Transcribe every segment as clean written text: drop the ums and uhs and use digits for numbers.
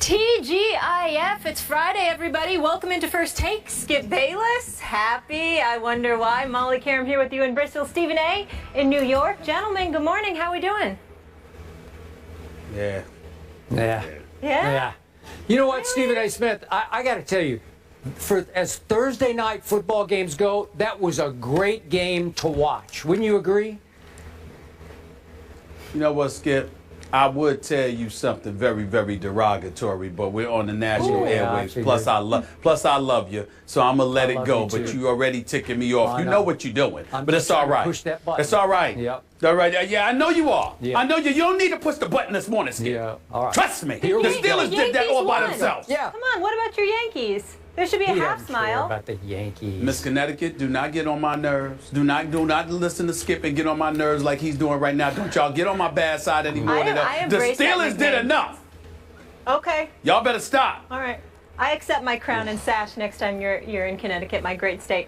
TGIF, it's Friday, everybody. Welcome into First Take. Skip Bayless, happy. I wonder why. Molly Karam here with you in Bristol. Stephen A. in New York. Gentlemen, good morning. How are we doing? Yeah. You know what, really? Stephen A. Smith, I got to tell you, as Thursday night football games go, that was a great game to watch. Wouldn't you agree? You know what, Skip? I would tell you something very, very derogatory, but we're on the national airwaves. Plus, I love you, so I'm gonna let it go. But you already ticking me off. You know what you're doing, but it's all right. Push that button. It's all right. Yep. All right. Yeah, I know you are. Yep. I know you. You don't need to push the button this morning, Skip. Yeah. All right. Trust me. The Steelers did that all by themselves. Yeah. Come on. What about your Yankees? There should be a half smile. About the Yankees. Miss Connecticut, do not get on my nerves. Do not listen to Skip and get on my nerves like he's doing right now. Don't y'all get on my bad side anymore. The Steelers did enough. Okay. Y'all better stop. All right. I accept my crown and sash next time you're in Connecticut, my great state.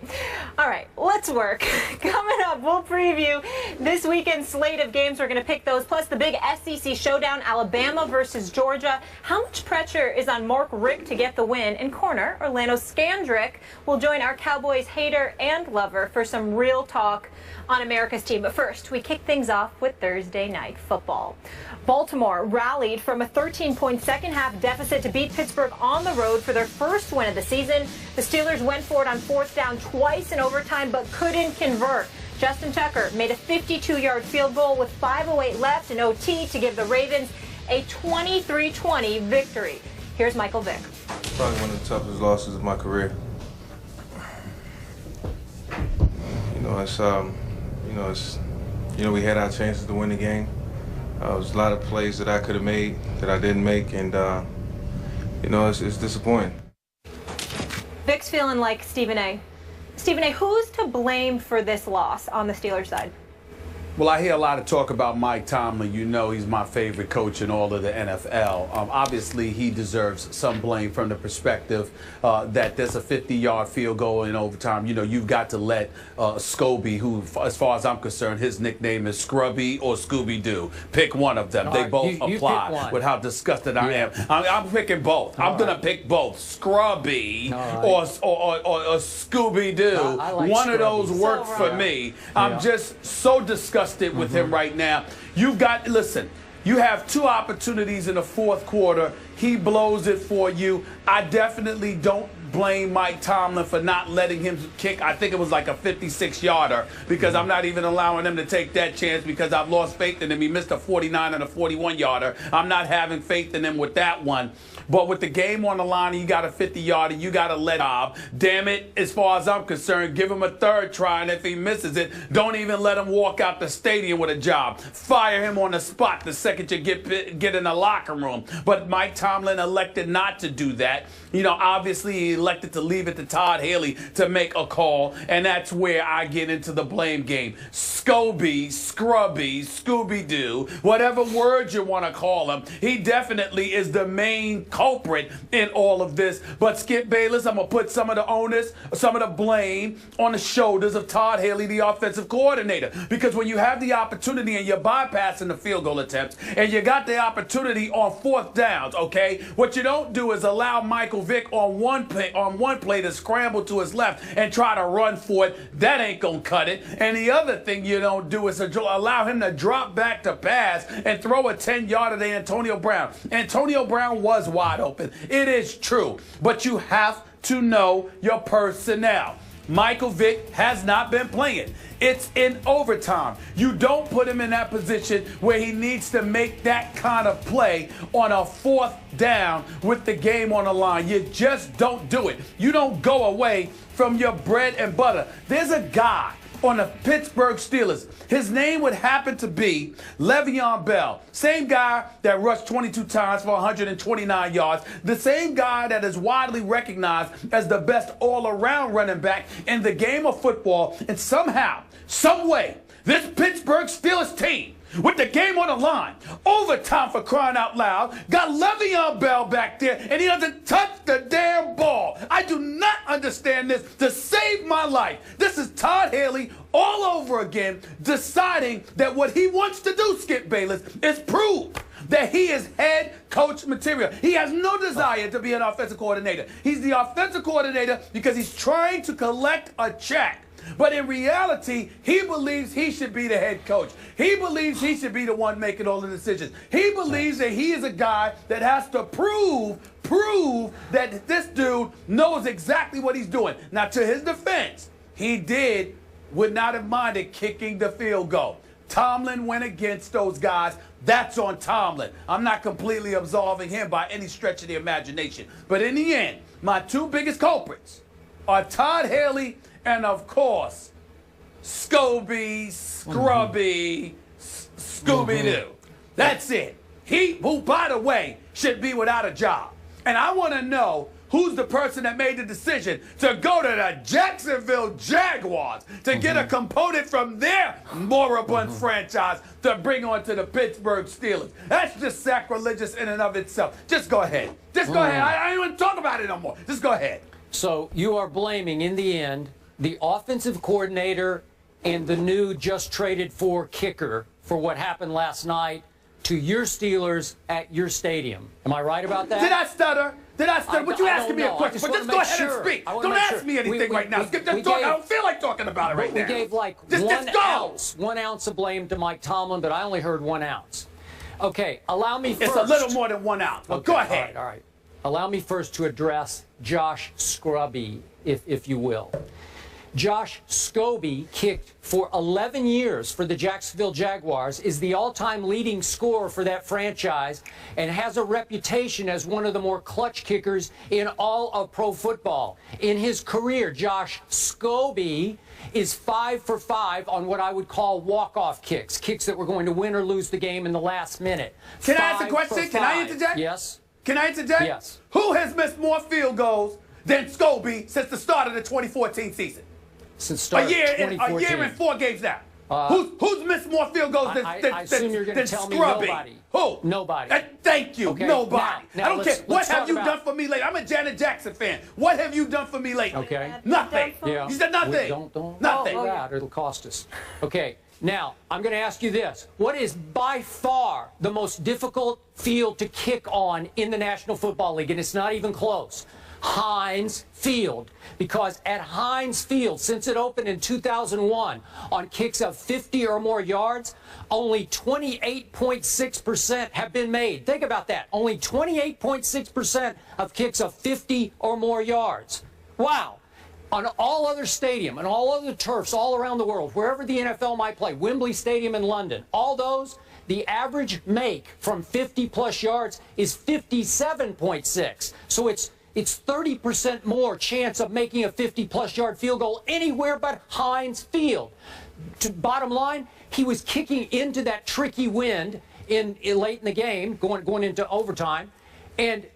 All right, let's work. Coming up, we'll preview this weekend's slate of games. We're going to pick those, plus the big SEC showdown, Alabama versus Georgia. How much pressure is on Mark Richt to get the win? In corner, Orlando Scandrick will join our Cowboys hater and lover for some real talk on America's team. But first, we kick things off with Thursday night football. Baltimore rallied from a 13-point second-half deficit to beat Pittsburgh on the road for their first win of the season. The Steelers went for it on fourth down twice in overtime, but couldn't convert. Justin Tucker made a 52-yard field goal with 5:08 left in OT to give the Ravens a 23-20 victory. Here's Michael Vick. Probably one of the toughest losses of my career. We had our chances to win the game. There was a lot of plays that I could have made that I didn't make, and it's disappointing. Vic's feeling like Stephen A. Stephen A., who's to blame for this loss on the Steelers side? Well, I hear a lot of talk about Mike Tomlin. You know he's my favorite coach in all of the NFL. Obviously, he deserves some blame from the perspective that there's a 50-yard field goal in overtime. You know, you've got to let Scobie, who, as far as I'm concerned, his nickname is Scrubby or Scooby-Doo. Pick one of them. They both apply with how disgusted I am. I'm picking both. I'm going to pick both. Scrubby or Scooby-Doo. Like one Scrubby. of those work for me. I'm just so disgusted with him right now. You have two opportunities in the fourth quarter. He blows it for you. I definitely don't blame Mike Tomlin for not letting him kick. I think it was like a 56-yarder because I'm not even allowing him to take that chance because I've lost faith in him. He missed a 49 and a 41-yarder. I'm not having faith in him with that one. But with the game on the line, you got a 50-yarder, you got to let Bob. Damn it, as far as I'm concerned, give him a third try, and if he misses it, don't even let him walk out the stadium with a job. Fire him on the spot the second you get in the locker room. But Mike Tomlin elected not to do that. You know, obviously he elected to leave it to Todd Haley to make a call, and that's where I get into the blame game. Scobie, Scrubby, Scooby-Doo, whatever word you want to call him, he definitely is the main culprit in all of this. But Skip Bayless, I'm going to put some of the onus, some of the blame on the shoulders of Todd Haley, the offensive coordinator. Because when you have the opportunity and you're bypassing the field goal attempts and you got the opportunity on fourth downs, okay, what you don't do is allow Michael Vick on one play to scramble to his left and try to run for it. That ain't going to cut it. And the other thing you don't do is allow him to drop back to pass and throw a 10-yarder to Antonio Brown. Antonio Brown was wide open. It is true. But you have to know your personnel. Michael Vick has not been playing. It's in overtime. You don't put him in that position where he needs to make that kind of play on a fourth down with the game on the line. You just don't do it. You don't go away from your bread and butter. There's a guy on the Pittsburgh Steelers. His name would happen to be Le'Veon Bell. Same guy that rushed 22 times for 129 yards. The same guy that is widely recognized as the best all-around running back in the game of football. And somehow, some way, this Pittsburgh Steelers team, with the game on the line, overtime for crying out loud, got Le'Veon Bell back there, and he doesn't touch the damn ball. I do not understand this. To save my life, this is Todd Haley all over again, deciding that what he wants to do, Skip Bayless, is prove that he is head coach material. He has no desire to be an offensive coordinator. He's the offensive coordinator because he's trying to collect a check. But in reality, he believes he should be the head coach. He believes he should be the one making all the decisions. He believes that he is a guy that has to prove that this dude knows exactly what he's doing. Now, to his defense, he would not have minded kicking the field goal. Tomlin went against those guys. That's on Tomlin. I'm not completely absolving him by any stretch of the imagination. But in the end, my two biggest culprits are Todd Haley and, of course, Scobie, Scrubby, Scooby-Doo. That's it. He, who, by the way, should be without a job. And I want to know who's the person that made the decision to go to the Jacksonville Jaguars to get a component from their moribund franchise to bring on to the Pittsburgh Steelers. That's just sacrilegious in and of itself. Just go ahead. Just go ahead. I don't even talk about it no more. Just go ahead. So you are blaming, in the end, the offensive coordinator and the new just traded for kicker for what happened last night to your Steelers at your stadium. Am I right about that? Did I stutter? Did I stutter? But you asking me a question. But just go ahead and speak. Don't ask me anything right now. I don't feel like talking about it right now. We gave like one ounce of blame to Mike Tomlin, but I only heard 1 ounce. Okay, allow me first. It's a little more than 1 ounce. Well, go ahead. All right. Allow me first to address Josh Scrubby, if you will. Josh Scobie kicked for 11 years for the Jacksonville Jaguars, is the all-time leading scorer for that franchise, and has a reputation as one of the more clutch kickers in all of pro football. In his career, Josh Scobie is 5 for 5 on what I would call walk-off kicks, kicks that were going to win or lose the game in the last minute. Can I ask a question? Can I interject? Yes. Can I interject? Yes. Who has missed more field goals than Scobie since the start of the 2014 season? Since start a year 2014. A year and 4 games now. Who's missed more field goals than I assume you're going to tell me Scrubby? Nobody. Who? Nobody. Thank you. Okay, nobody. now I don't care. What have you done done for me lately? I'm a Janet Jackson fan. What have you done for me lately? Okay. Nothing. Yeah. You said nothing. Don't nothing. Oh, yeah. It'll cost us. Okay. Now, I'm going to ask you this. What is by far the most difficult field to kick on in the National Football League? And it's not even close. Heinz Field. Because at Heinz Field, since it opened in 2001, on kicks of 50 or more yards, only 28.6% have been made. Think about that. Only 28.6% of kicks of 50 or more yards. Wow. On all other stadium and all other turfs all around the world, wherever the NFL might play, Wembley Stadium in London, all those, the average make from 50-plus yards is 57.6. So it's 30% more chance of making a 50-plus yard field goal anywhere but Heinz Field. Bottom line, he was kicking into that tricky wind late in the game, going into overtime. And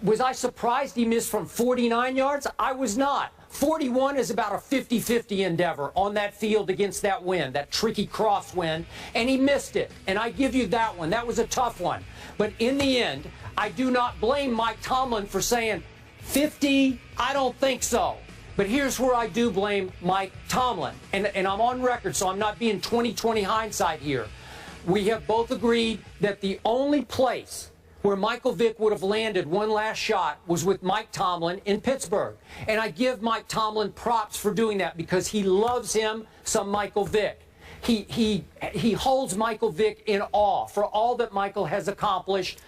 was I surprised he missed from 49 yards? I was not. 41 is about a 50-50 endeavor on that field against that wind, that tricky crosswind, and he missed it. And I give you that one. That was a tough one. But in the end, I do not blame Mike Tomlin for saying 50, I don't think so. But here's where I do blame Mike Tomlin. And I'm on record, so I'm not being 20/20 hindsight here. We have both agreed that the only place where Michael Vick would have landed one last shot was with Mike Tomlin in Pittsburgh. And I give Mike Tomlin props for doing that because he loves him some Michael Vick. He holds Michael Vick in awe for all that Michael has accomplished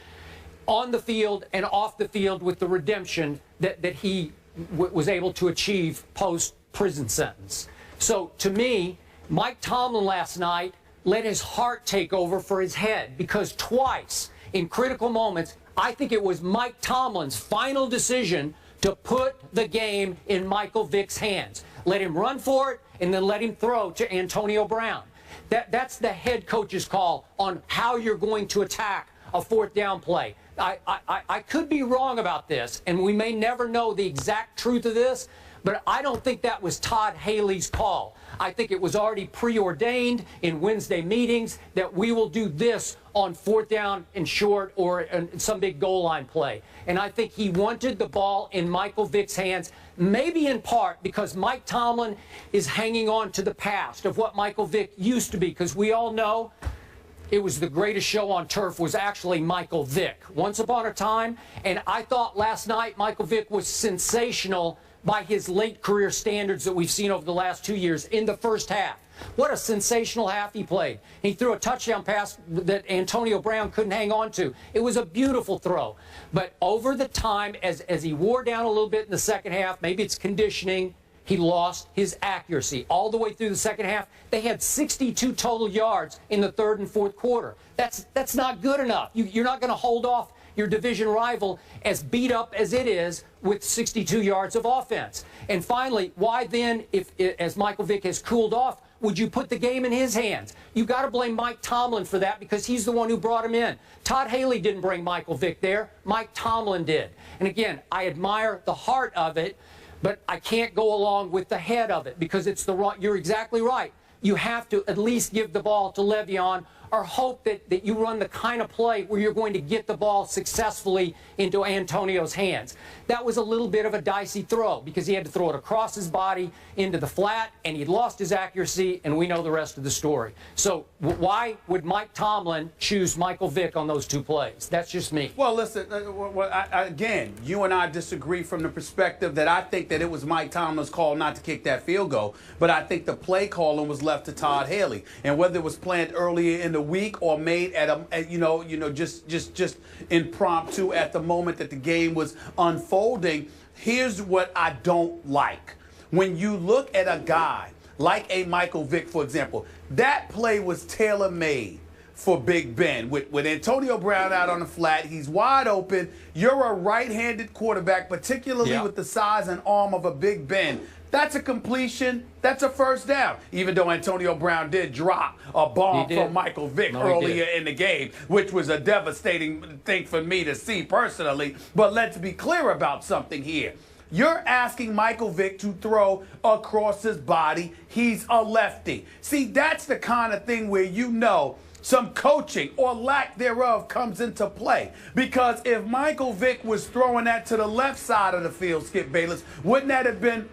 on the field and off the field with the redemption that he was able to achieve post-prison sentence. So to me, Mike Tomlin last night let his heart take over for his head because twice in critical moments, I think it was Mike Tomlin's final decision to put the game in Michael Vick's hands. Let him run for it and then let him throw to Antonio Brown. That's the head coach's call on how you're going to attack a fourth down play. I could be wrong about this, and we may never know the exact truth of this, but I don't think that was Todd Haley's call. I think it was already preordained in Wednesday meetings that we will do this on fourth down and short or in some big goal line play. And I think he wanted the ball in Michael Vick's hands, maybe in part because Mike Tomlin is hanging on to the past of what Michael Vick used to be, because we all know it was the greatest show on turf was actually Michael Vick. Once upon a time, and I thought last night Michael Vick was sensational by his late career standards that we've seen over the last 2 years in the first half. What a sensational half he played. He threw a touchdown pass that Antonio Brown couldn't hang on to. It was a beautiful throw. But over the time, as he wore down a little bit in the second half, maybe it's conditioning, he lost his accuracy. All the way through the second half, they had 62 total yards in the third and fourth quarter. That's not good enough. You're not going to hold off your division rival, as beat up as it is, with 62 yards of offense. And finally, why then, as Michael Vick has cooled off, would you put the game in his hands? You got to blame Mike Tomlin for that, because he's the one who brought him in. Todd Haley didn't bring Michael Vick there. Mike Tomlin did. And again, I admire the heart of it, but I can't go along with the head of it, because it's the wrong. You're exactly right. You have to at least give the ball to Le'Veon, or hope that you run the kind of play where you're going to get the ball successfully into Antonio's hands. That was a little bit of a dicey throw, because he had to throw it across his body into the flat, and he'd lost his accuracy, and we know the rest of the story. So why would Mike Tomlin choose Michael Vick on those two plays? That's just me. Well, listen, again, you and I disagree from the perspective that I think that it was Mike Tomlin's call not to kick that field goal, but I think the play calling was left to Todd Haley. And whether it was planned earlier in the week or made just impromptu at the moment that the game was unfolding, here's what I don't like. When you look at a guy like a Michael Vick, for example, that play was tailor-made for Big Ben. With Antonio Brown out on the flat, he's wide open. You're a right-handed quarterback, particularly with the size and arm of a Big Ben. That's a completion. That's a first down. Even though Antonio Brown did drop a bomb from Michael Vick earlier in the game, which was a devastating thing for me to see personally. But let's be clear about something here. You're asking Michael Vick to throw across his body. He's a lefty. See, that's the kind of thing where you know some coaching or lack thereof comes into play. Because if Michael Vick was throwing that to the left side of the field, Skip Bayless, wouldn't that have been,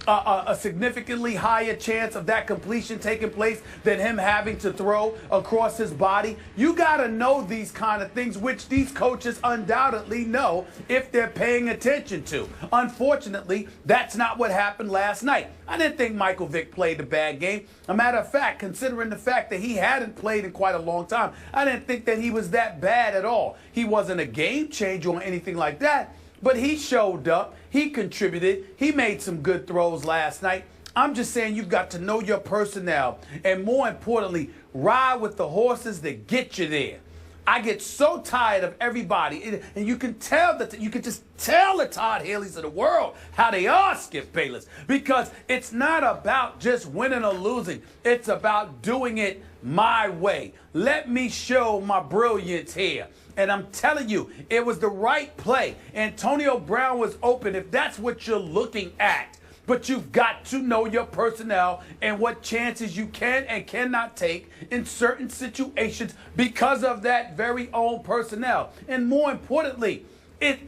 a significantly higher chance of that completion taking place than him having to throw across his body? You got to know these kind of things, which these coaches undoubtedly know if they're paying attention to. Unfortunately, that's not what happened last night. I didn't think Michael Vick played a bad game. A matter of fact, considering the fact that he hadn't played in quite a long time, I didn't think that he was that bad at all. He wasn't a game changer or anything like that. But he showed up, he contributed, he made some good throws last night. I'm just saying you've got to know your personnel, and more importantly, ride with the horses that get you there. I get so tired of everybody, and you can tell that you can just tell the Todd Haley's of the world how they are, Skip Bayless, because it's not about just winning or losing. It's about doing it my way. Let me show my brilliance here. And I'm telling you, it was the right play. Antonio Brown was open, if that's what you're looking at. But you've got to know your personnel and what chances you can and cannot take in certain situations because of that very own personnel. And more importantly,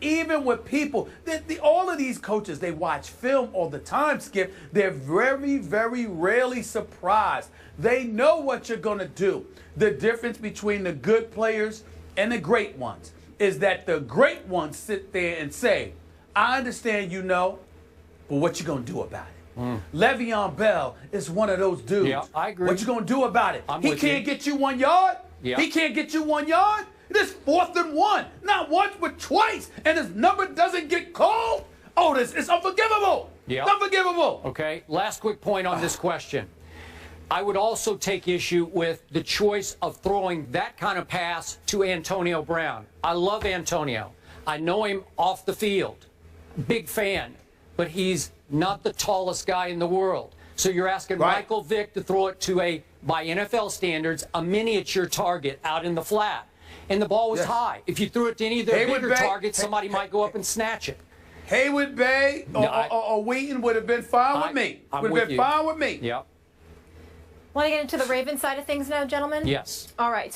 even with people, all of these coaches, they watch film all the time, Skip. They're very, very rarely surprised. They know what you're going to do. The difference between the good players and the great ones is that the great ones sit there and say, I understand you know, but what you going to do about it? Le'Veon Bell is one of those dudes. Yeah, I agree. What you going to do about it? He can't get you 1 yard? Yeah. He can't get you 1 yard? This 4th and 1. Not once, but twice. And his number doesn't get called? Oh, it's unforgivable. Yeah. It's unforgivable. Okay, last quick point on this question. I would also take issue with the choice of throwing that kind of pass to Antonio Brown. I love Antonio. I know him off the field. Big fan. But he's not the tallest guy in the world. So you're asking Michael Vick to throw it to by NFL standards, a miniature target out in the flat. And the ball was high. If you threw it to any of their bigger targets, somebody might go up and snatch it. Haywood Bay or Wheaton would have been fine with me. Would have been fine with me. Yep. Want to get into the Ravens side of things now, gentlemen? Yes. All right.